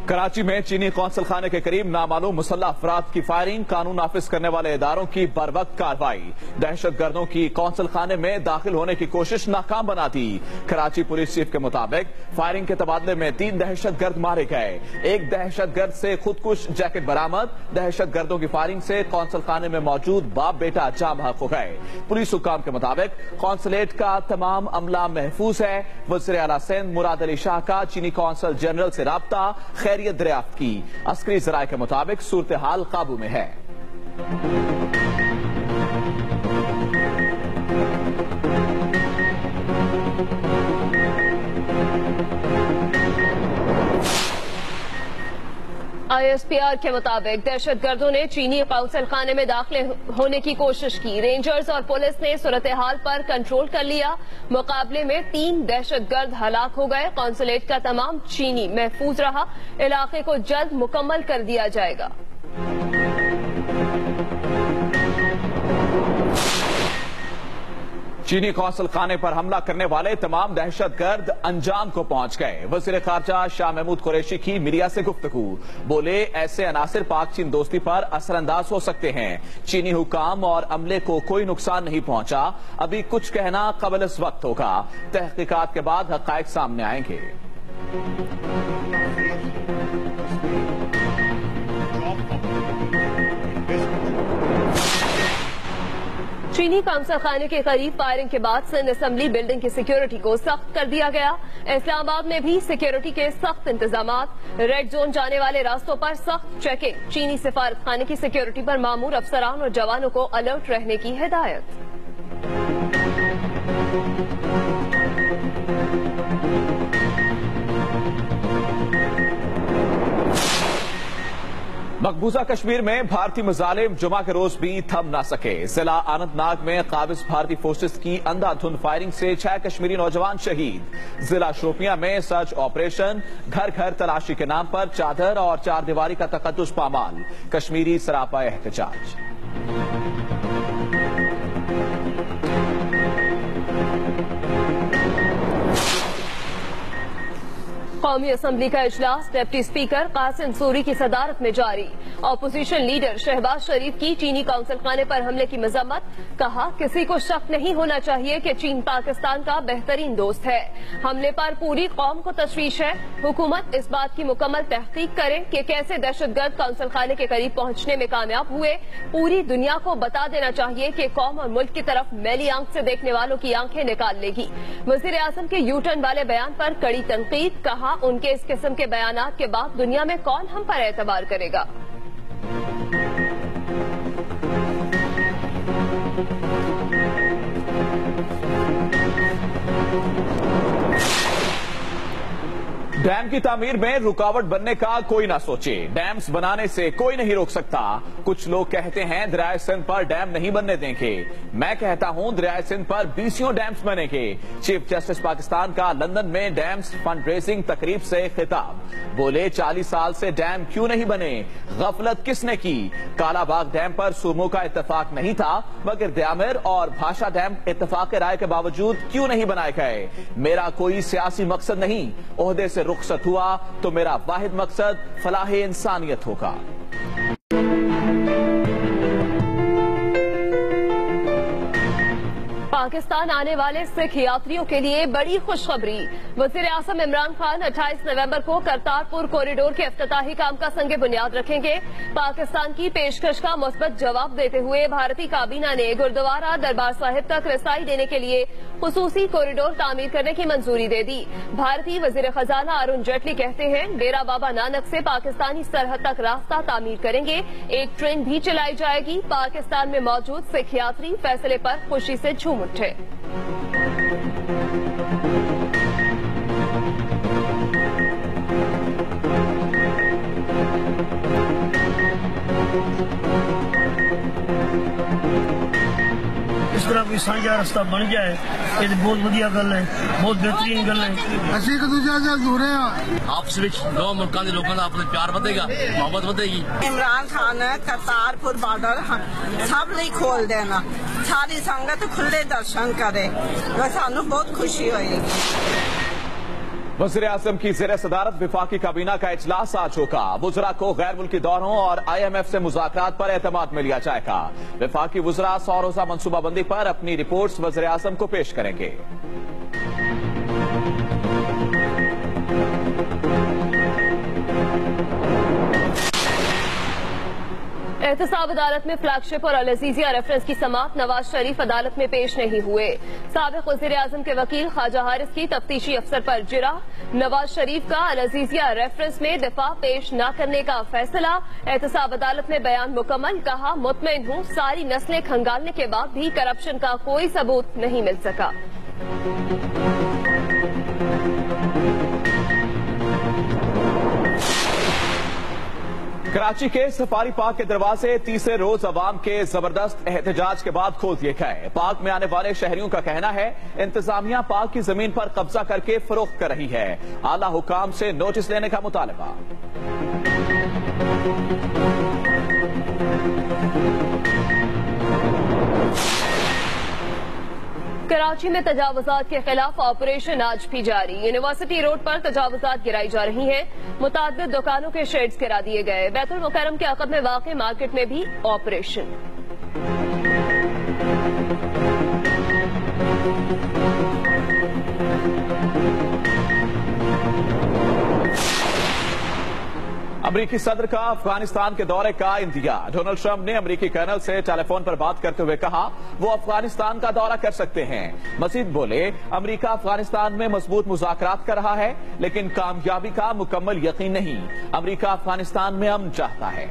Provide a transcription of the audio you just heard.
कराची में चीनी कौंसल खाने के करीब नामालूम मुसल्लह अफराद की फायरिंग, कानून नाफिज करने वाले इदारों की बरवक्त कार्रवाई। दहशत गर्दों की कौंसल खाने में दाखिल होने की कोशिश नाकाम बना दी। कराची पुलिस चीफ के मुताबिक फायरिंग के तबादले में 3 दहशत गर्द मारे गए। एक दहशत गर्द से खुदकुश जैकेट बरामद। दहशत गर्दों की फायरिंग से कौंसल खाने में मौजूद बाप बेटा जाँ बहक हो गए। पुलिस हुक्काम के मुताबिक कौंसलेट का तमाम अमला महफूज है। वज़ीर आला सिंध मुराद अली शाह का चीनी कौंसल जनरल से राब्ता, खैरियत दरियाफ्त की। अस्करी ज़राए के मुताबिक सूरत हाल काबू में है। ISPR के मुताबिक दहशत गर्दों ने चीनी कौंसल खाने में दाखिल होने की कोशिश की। रेंजर्स और पुलिस ने सूरत हाल पर कंट्रोल कर लिया। मुकाबले में 3 दहशत गर्द हलाक हो गए। कौंसलेट का तमाम चीनी महफूज रहा। इलाके को जल्द मुकम्मल कर दिया जाएगा। चीनी कौंसल खाने पर हमला करने वाले तमाम दहशत गर्द अंजाम को पहुंच गए। वज़ीर खारजा शाह महमूद कुरैशी की मीडिया से गुफ्तगू। बोले, ऐसे अनासिर पाक चीन दोस्ती पर असरअंदाज हो सकते हैं। चीनी हुकाम और अमले को कोई नुकसान नहीं पहुंचा। अभी कुछ कहना कबल इस वक्त होगा। तहकीकात के बाद हक़ाइक़ सामने आएंगे। चीनी कौंसल खाने के करीब फायरिंग के बाद सिंध असेंबली बिल्डिंग की सिक्योरिटी को सख्त कर दिया गया। इस्लामाबाद में भी सिक्योरिटी के सख्त इंतजामात। रेड जोन जाने वाले रास्तों पर सख्त चेकिंग। चीनी सिफारत खाने की सिक्योरिटी पर मामूर अफसरान और जवानों को अलर्ट रहने की हिदायत। मकबूजा कश्मीर में भारतीय मुजालिम जुमा के रोज भी थम ना सके। जिला अनंतनाग में काबिज भारतीय फोर्सेस की अंधाधुंध फायरिंग से 6 कश्मीरी नौजवान शहीद। जिला शोपियां में सर्च ऑपरेशन, घर घर तलाशी के नाम पर चादर और 4 दीवारी का तकद्दुस पामाल। कश्मीरी सरापा एहतजाज। कौमी असम्बली का इजलास डिप्टी स्पीकर कासिम सूरी की सदारत में जारी। अपोजिशन लीडर शहबाज शरीफ की चीनी कौंसल खाने पर हमले की मजम्मत। कहा, किसी को शक नहीं होना चाहिए कि चीन पाकिस्तान का बेहतरीन दोस्त है। हमले पर पूरी कौम को तशवीश है। हुकूमत इस बात की मुकम्मल तहकीक करे कि कैसे दहशतगर्द कौंसल खाने के करीब पहुंचने में कामयाब हुए। पूरी दुनिया को बता देना चाहिए कि कौम और मुल्क की तरफ मैली आंख से देखने वालों की आंखें निकाल लेगी। वज़ीर आज़म के यू टर्न वाले बयान पर कड़ी तनकीद। कहा, उनके इस किस्म के बयानात के बाद दुनिया में कौन हम पर एतबार करेगा। डैम की तामीर में रुकावट बनने का कोई ना सोचे। डैम्स बनाने से कोई नहीं रोक सकता। कुछ लोग कहते हैं दरियाए सिंध पर डैम नहीं बनने देंगे। मैं कहता हूं दरियाए सिंध पर 20 डैम्स बनेंगे। चीफ जस्टिस पाकिस्तान का लंदन में डैम्स फंड रेजिंग तकरीब से खिताब। बोले, 40 साल से डैम क्यों नहीं बने? गफलत किसने की? कालाबाग डैम पर सूमों का इत्तेफाक नहीं था, मगर द्यामिर और भाषा डैम इत्तेफाक राय के बावजूद क्यों नहीं बनाए गए? मेरा कोई सियासी मकसद नहीं। ओहदे से रुखसत हुआ तो मेरा वाहिद मकसद फलाह इंसानियत होगा। पाकिस्तान आने वाले सिख यात्रियों के लिए बड़ी खुशखबरी। वज़ीर आज़म इमरान खान 28 नवंबर को करतारपुर कॉरिडोर के इफ्तिताही काम का संगे बुनियाद रखेंगे। पाकिस्तान की पेशकश का मुस्बत जवाब देते हुए भारतीय काबीना ने गुरुद्वारा दरबार साहिब तक रसाई देने के लिए खुसूसी कॉरिडोर तामीर करने की मंजूरी दे दी। भारतीय वज़ीर खजाना अरुण जेटली कहते हैं, डेरा बाबा नानक से पाकिस्तानी सरहद तक रास्ता तामीर करेंगे। एक ट्रेन भी चलाई जाएगी। पाकिस्तान में मौजूद सिख यात्री फैसले पर खुशी से झूम उठे। इस तरह कोई साझा रास्ता बन जाए, ये बहुत बढ़िया गल है, बहुत बेहतरीन गल है। असी एक दूसरे से जुड़े आपस में दो मुल्कों के लोगों का आपस प्यार बढ़ेगा, मोहब्बत बढ़ेगी। इमरान खान ने करतारपुर बॉर्डर सब लिए खोल देना, सारी संगत खुले दर्शन करे, सानू बहुत खुशी होगी। वज़ीर आज़म की ज़ेर सदारत वफाकी काबीना का इजलास आज होगा। वुज़रा को गैर मुल्की दौरों और IMF से मुज़ाकरात पर एतमाद में लिया जाएगा। वफाकी वुज़रा 100 रोज़ा मनसूबाबंदी पर अपनी रिपोर्ट्स वज़ीर आज़म को पेश करेंगे। एहतसाब अदालत में फ्लैगशिप और अल-अज़ीज़िया रेफरेंस की समाअत नवाज शरीफ अदालत में पेश नहीं हुए। साबिक़ वज़ीर आज़म के वकील ख्वाजा हारिस की तफ्तीशी अफसर पर जिरा। नवाज शरीफ का अल-अज़ीज़िया रेफरेंस में दिफा पेश न करने का फैसला। एहतसाब अदालत में बयान मुकम्मल, कहा मुतमईन हूँ सारी नस्लें खंगालने के बाद भी करप्शन का कोई सबूत नहीं मिल सका। कराची के सफारी पार्क के दरवाजे तीसरे रोज अवाम के जबरदस्त एहतजाज के बाद खोल दिए गए। पार्क में आने वाले शहरियों का कहना है इंतजामिया पार्क की जमीन पर कब्जा करके फरोख्त कर रही है। आला हुकाम से नोटिस लेने का मुतालबा। कराची में तजावुजात के खिलाफ ऑपरेशन आज भी जारी। यूनिवर्सिटी रोड पर तजावुजात गिराई जा रही हैं। मुताद्दिद दुकानों के शेड्स गिरा दिए गए। बैतुल मुकर्रम के अक़ब में वाक़ मार्केट में भी ऑपरेशन। अमरीकी सदर का अफगानिस्तान के दौरे का इंदिया। डोनाल्ड ट्रंप ने अमरीकी कर्नल से टेलीफोन पर बात करते हुए कहा वो अफगानिस्तान का दौरा कर सकते हैं। मजीद बोले अमरीका अफगानिस्तान में मजबूत मुज़ाकरात कर रहा है, लेकिन कामयाबी का मुकम्मल यकीन नहीं। अमरीका अफगानिस्तान में अमन चाहता है।